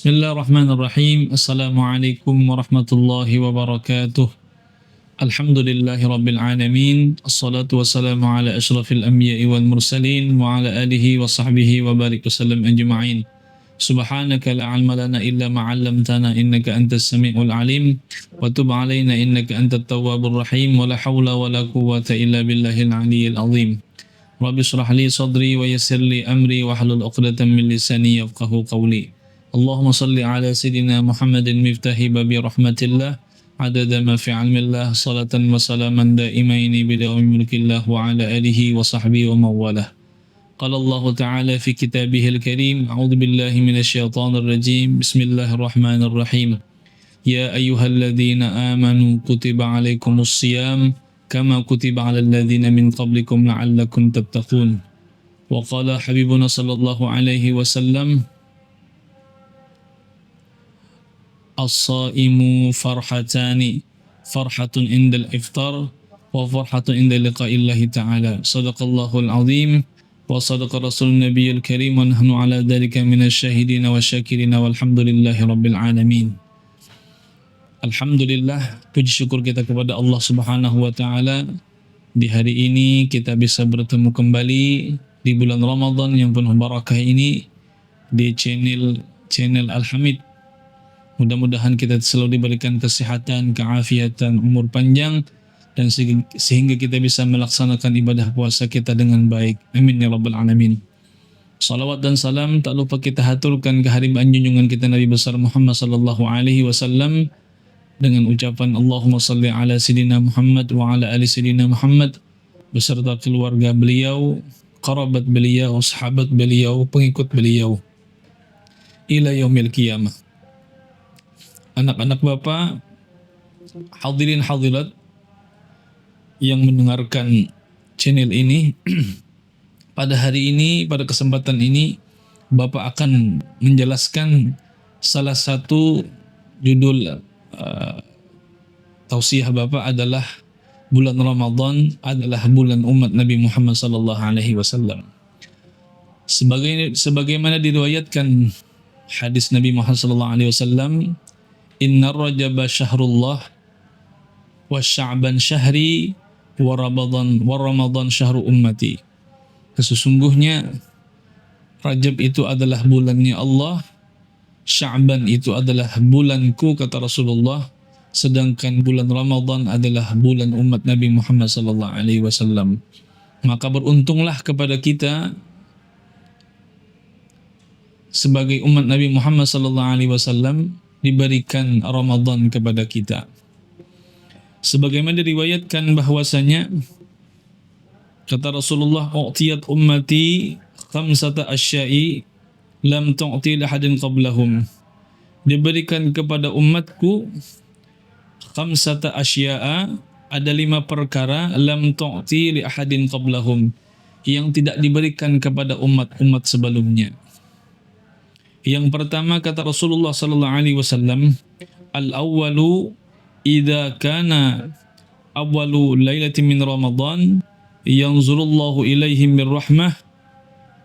Bismillahirrahmanirrahim. Assalamualaikum warahmatullahi wabarakatuh. Alhamdulillahi rabbil alamin. Assalatu wassalamu ala asyrafil anbiya'i wal mursalin wa ala alihi wa sahbihi wa barik wasallam ajma'in. Subhanaka la ilma lana illa ma 'allamtana innaka antas samiul alim wa tub 'alaina innaka antat tawwabur rahim wa la haula wa la quwwata illa billahil aliyyil azim. Rabbi shrah li sadri wa yassir li amri wa hlul 'uqdatam min lisani yafqahu qawli. Allahumma salli ala Sayyidina Muhammadin miftahi babi rahmatillah adada ma fi ilmillah salatan wa salaman daimaini bidawami mulkillah wa ala alihi wa sahbihi wa mawalah. Qala Allah Ta'ala fi kitabihil karim a'udhu billahi minasyaitanir rajim bismillahirrahmanirrahim ya ayyuhalladzina amanu kutiba alaikumus siyam kama kutiba alal ladzina min qablikum la'allakum tattaqun wa qala habibuna sallallahu alaihi wasallam as-saimu farhatani farhatun indal iftar wa farhatun inda liqa'illahi ta'ala sadaqallahul azim wa sadaqa rasulun nabiyil karim wa nahnu ala dhalika minasy syahidin wa syakirin walhamdulillahi rabbil alamin. Alhamdulillah, puji syukur kita kepada Allah Subhanahu wa taala, di hari ini kita bisa bertemu kembali di bulan Ramadan yang penuh barakah ini di channel Al-Hamid. Mudah-mudahan kita selalu diberikan kesehatan, keafiatan, umur panjang, dan sehingga kita bisa melaksanakan ibadah puasa kita dengan baik. Amin ya rabbal alamin. Salawat dan salam tak lupa kita haturkan kehadiran junjungan kita Nabi besar Muhammad sallallahu alaihi wasallam dengan ucapan Allahumma salli ala Sayyidina Muhammad wa ala ali Sayyidina Muhammad beserta keluarga beliau, kerabat beliau, sahabat beliau, pengikut beliau ila yaumil qiyamah. Anak-anak Bapak, hadirin hadirat yang mendengarkan channel ini, pada hari ini, pada kesempatan ini, Bapak akan menjelaskan salah satu judul tausiah Bapak adalah bulan Ramadan adalah bulan umat Nabi Muhammad sallallahu alaihi wasallam. Sebagaimana diriwayatkan hadis Nabi Muhammad sallallahu alaihi wasallam, Inna rajaba syahrullah wa sya'ban syahri wa ramadan syahru ummati. Sesungguhnya Rajab itu adalah bulannya Allah, Sya'ban itu adalah bulanku kata Rasulullah, sedangkan bulan Ramadan adalah bulan umat Nabi Muhammad sallallahu alaihi wasallam. Maka beruntunglah kepada kita sebagai umat Nabi Muhammad sallallahu alaihi wasallam diberikan Ramadan kepada kita. Sebagaimana diriwayatkan bahwasanya kata Rasulullah, "U'tiyat ummati khamsata asya'i lam tu'ti lahadin qablahum." Diberikan kepada umatku khamsata asya'a, ada 5 perkara lam tu'ti li ahadin qablahum, yang tidak diberikan kepada umat-umat sebelumnya. Yang pertama kata Rasulullah sallallahu alaihi wasallam, al-awwalu idza kana awwalu lailatin min Ramadan yanzurullahu ilaihim birrahmah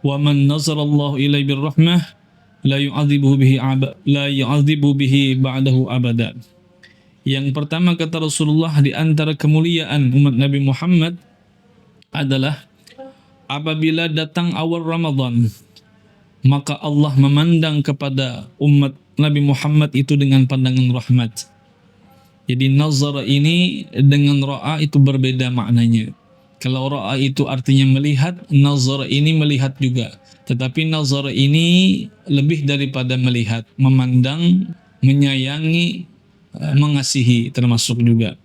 wa man nazarallahu ilaihi birrahmah la yu'adzibu bihi ba'dahu abada. Yang pertama kata Rasulullah di antara kemuliaan umat Nabi Muhammad adalah apabila datang awal Ramadan, maka Allah memandang kepada umat Nabi Muhammad itu dengan pandangan rahmat. Jadi nazara ini dengan ra'a itu berbeda maknanya. Kalau ra'a itu artinya melihat, nazara ini melihat juga. Tetapi nazara ini lebih daripada melihat, memandang, menyayangi, mengasihi termasuk juga.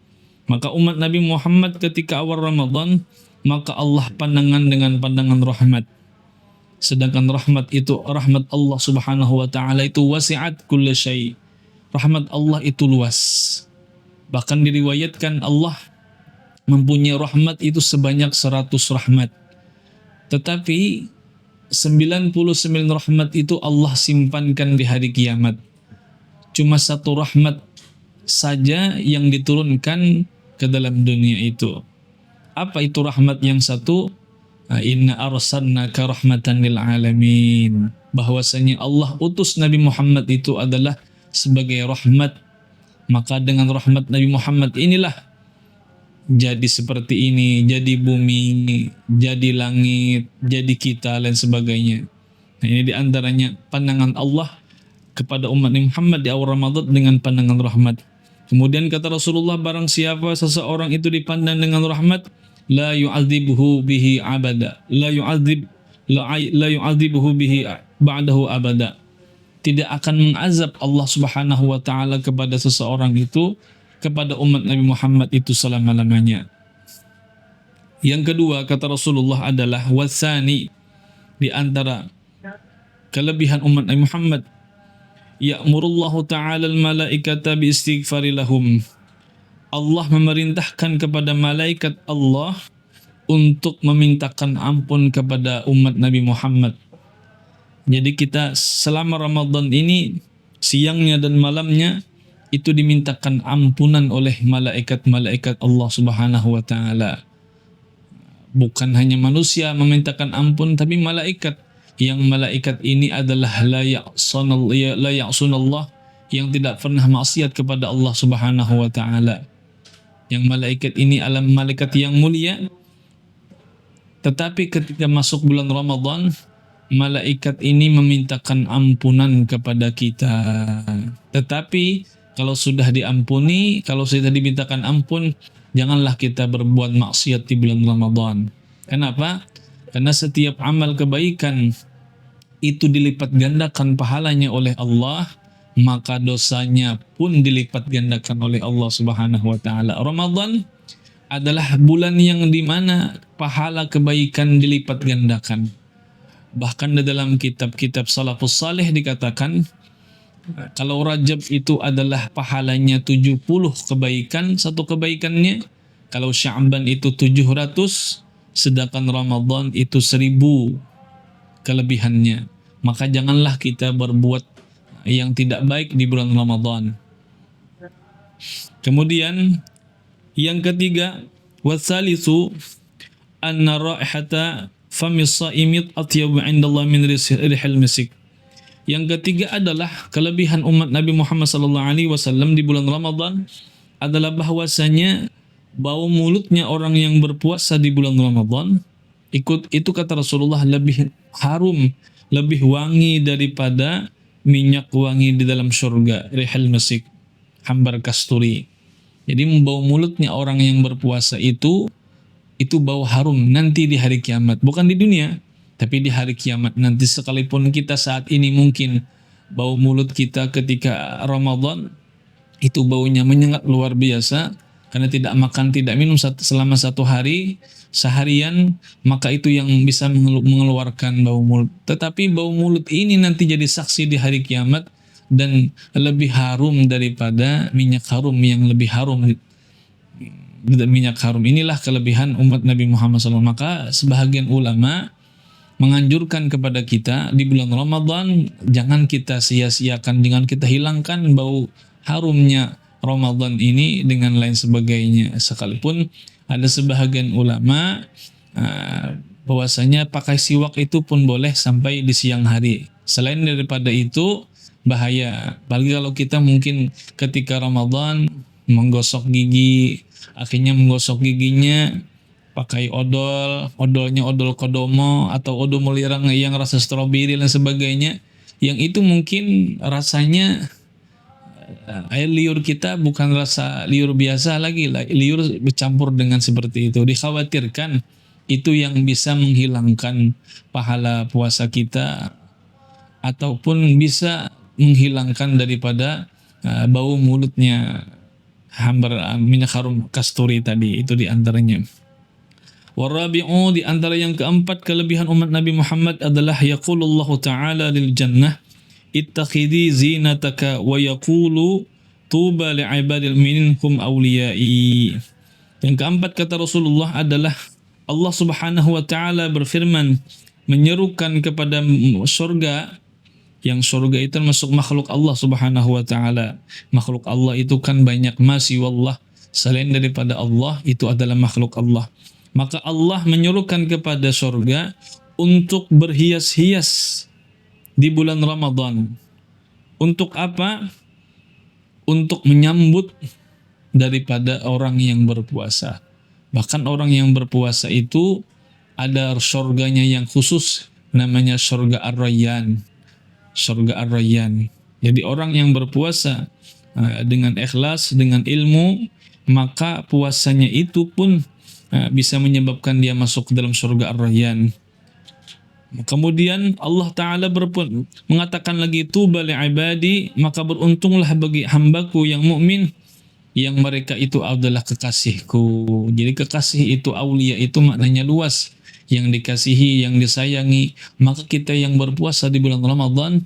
Maka umat Nabi Muhammad ketika awal Ramadan, maka Allah pandangan dengan pandangan rahmat. Sedangkan rahmat itu, rahmat Allah subhanahu wa ta'ala itu wasi'at kulla syai'. Rahmat Allah itu luas. Bahkan diriwayatkan Allah mempunyai rahmat itu sebanyak 100 rahmat. Tetapi 99 rahmat itu Allah simpankan di hari kiamat. Cuma 1 rahmat saja yang diturunkan ke dalam dunia itu. Apa itu rahmat yang satu? Inna arsalnaka rahmatan lil alamin. bahwasanya Allah utus Nabi Muhammad itu adalah sebagai rahmat. Maka dengan rahmat Nabi Muhammad inilah jadi seperti ini, jadi bumi, jadi langit, jadi kita, dan sebagainya. Nah, ini diantaranya pandangan Allah kepada umat Nabi Muhammad di awal Ramadan dengan pandangan rahmat. Kemudian kata Rasulullah, barang siapa seseorang itu dipandang dengan rahmat, la yu'adzibuhu bihi abada, la yu'adzibuhu bihi ba'dahu abada. Tidak akan mengazab Allah Subhanahu wa taala kepada seseorang itu, kepada umat Nabi Muhammad itu selama-lamanya. Yang kedua kata Rasulullah adalah wasani, di antara kelebihan umat Nabi Muhammad, ya'murullahu ta'ala al-malaikata bi istighfari lahum. Allah memerintahkan kepada malaikat Allah untuk memintakan ampun kepada umat Nabi Muhammad. Jadi kita selama Ramadan ini, siangnya dan malamnya, itu dimintakan ampunan oleh malaikat-malaikat Allah Subhanahu wa taala. Bukan hanya manusia memintakan ampun, tapi malaikat. Yang malaikat ini adalah la ya'sunallah, yang tidak pernah maksiat kepada Allah Subhanahu wa taala. Yang malaikat ini adalah malaikat yang mulia. Tetapi ketika masuk bulan Ramadan, malaikat ini memintakan ampunan kepada kita. Tetapi kalau sudah diampuni, kalau sudah dimintakan ampun, janganlah kita berbuat maksiat di bulan Ramadan. Kenapa? Karena setiap amal kebaikan itu dilipat gandakan pahalanya oleh Allah, maka dosanya pun dilipat gandakan oleh Allah Subhanahu wa taala. Ramadan adalah bulan yang dimana pahala kebaikan dilipat gandakan. Bahkan di dalam kitab-kitab salafus saleh dikatakan, kalau Rajab itu adalah pahalanya 70 kebaikan, satu kebaikannya. Kalau Sya'ban itu 700, sedangkan Ramadan itu 1000 kelebihannya. Maka janganlah kita berbuat yang tidak baik di bulan Ramadan. Kemudian yang ketiga, wasalisu anna raihata famis saimit atyabu 'indallah min rihil misik. Yang ketiga adalah kelebihan umat Nabi Muhammad SAW di bulan Ramadan adalah bahwasanya bau mulutnya orang yang berpuasa di bulan Ramadan itu kata Rasulullah lebih harum, lebih wangi daripada minyak wangi di dalam surga, rihal misik, hambar kasturi. Jadi bau mulutnya orang yang berpuasa itu bau harum nanti di hari kiamat, bukan di dunia. Tapi di hari kiamat nanti, sekalipun kita saat ini mungkin bau mulut kita ketika Ramadan itu baunya menyengat luar biasa karena tidak makan, tidak minum selama satu hari, seharian, maka itu yang bisa mengeluarkan bau mulut. Tetapi bau mulut ini nanti jadi saksi di hari kiamat dan lebih harum daripada minyak harum yang lebih harum. Minyak harum inilah kelebihan umat Nabi Muhammad SAW. Maka sebahagian ulama menganjurkan kepada kita di bulan Ramadan, jangan kita sia-siakan, jangan kita hilangkan bau harumnya Ramadan ini dengan lain sebagainya. Sekalipun ada sebahagian ulama bahwasanya pakai siwak itu pun boleh sampai di siang hari. Selain daripada itu bahaya. Apalagi kalau kita mungkin ketika Ramadan menggosok gigi, akhirnya menggosok giginya pakai odolnya odol kodomo atau odol mulirang yang rasa stroberi dan sebagainya, yang itu mungkin rasanya air liur kita bukan rasa liur biasa lagi, liur bercampur dengan seperti itu. Dikhawatirkan itu yang bisa menghilangkan pahala puasa kita ataupun bisa menghilangkan daripada bau mulutnya hambar minyak harum kasturi tadi. Itu diantaranya. Warabi'u, di antara yang keempat kelebihan umat Nabi Muhammad adalah yaqulullahu ta'ala lil jannah ittakhidhi zinataka wa yaqulu tuba li'ibadil minhum awliyai. Yang keempat kata Rasulullah adalah Allah Subhanahu wa taala berfirman menyerukan kepada surga, yang surga itu masuk makhluk Allah Subhanahu wa taala. Makhluk Allah itu kan banyak, masih wallah, selain daripada Allah itu adalah makhluk Allah. Maka Allah menyuruhkan kepada surga untuk berhias-hias di bulan Ramadan. Untuk apa? Untuk menyambut daripada orang yang berpuasa. Bahkan orang yang berpuasa itu ada surganya yang khusus, namanya surga Ar-Rayyan. Surga Ar-Rayyan. Jadi orang yang berpuasa dengan ikhlas, dengan ilmu, maka puasanya itu pun bisa menyebabkan dia masuk ke dalam surga Ar-Rayyan. Kemudian Allah Ta'ala mengatakan lagi, tuba li'ibadi, maka beruntunglah bagi hambaku yang mukmin yang mereka itu adalah kekasihku. Jadi kekasih itu, aulia itu maknanya luas, yang dikasihi, yang disayangi. Maka kita yang berpuasa di bulan Ramadan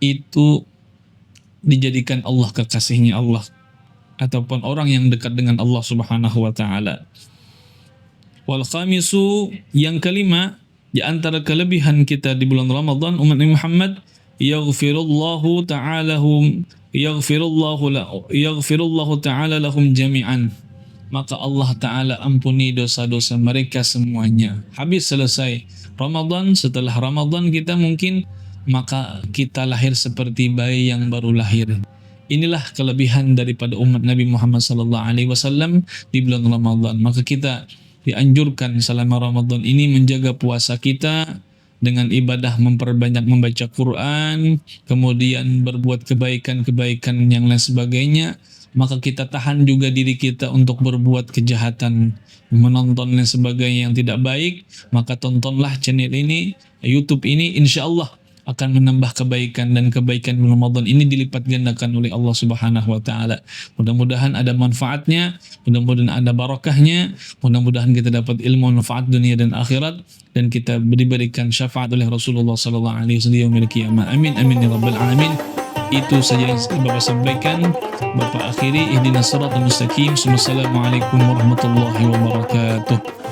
itu dijadikan Allah kekasihnya Allah, ataupun orang yang dekat dengan Allah Subhanahu wa Ta'ala. Wal khamisu, yang kelima di antara kelebihan kita di bulan Ramadan umat Nabi Muhammad, yaghfirullahu ta'ala lahum jami'an. Maka Allah Ta'ala ampuni dosa-dosa mereka semuanya. Habis selesai Ramadan, setelah Ramadan kita mungkin, maka kita lahir seperti bayi yang baru lahir. Inilah kelebihan daripada umat Nabi Muhammad SAW di bulan Ramadan. Maka kita dianjurkan selama Ramadan ini menjaga puasa kita dengan ibadah, memperbanyak membaca Quran, kemudian berbuat kebaikan-kebaikan yang lain sebagainya. Maka kita tahan juga diri kita untuk berbuat kejahatan, menonton dan sebagainya yang tidak baik. Maka tontonlah channel ini, YouTube ini, insya Allah akan menambah kebaikan, dan kebaikan Ramadan ini dilipat gandakan oleh Allah Subhanahu wa Ta'ala. Mudah-mudahan ada manfaatnya, mudah-mudahan ada barakahnya, mudah-mudahan kita dapat ilmu manfaat dunia dan akhirat, dan kita diberikan syafaat oleh Rasulullah sallallahu alaihi wasallam yaumil qiyamah. Amin amin ya rabbal alamin. Itu saja yang Bapak sampaikan. Bapak akhiri, ihdinas siratal mustaqim. Wassalamualaikum warahmatullahi wabarakatuh.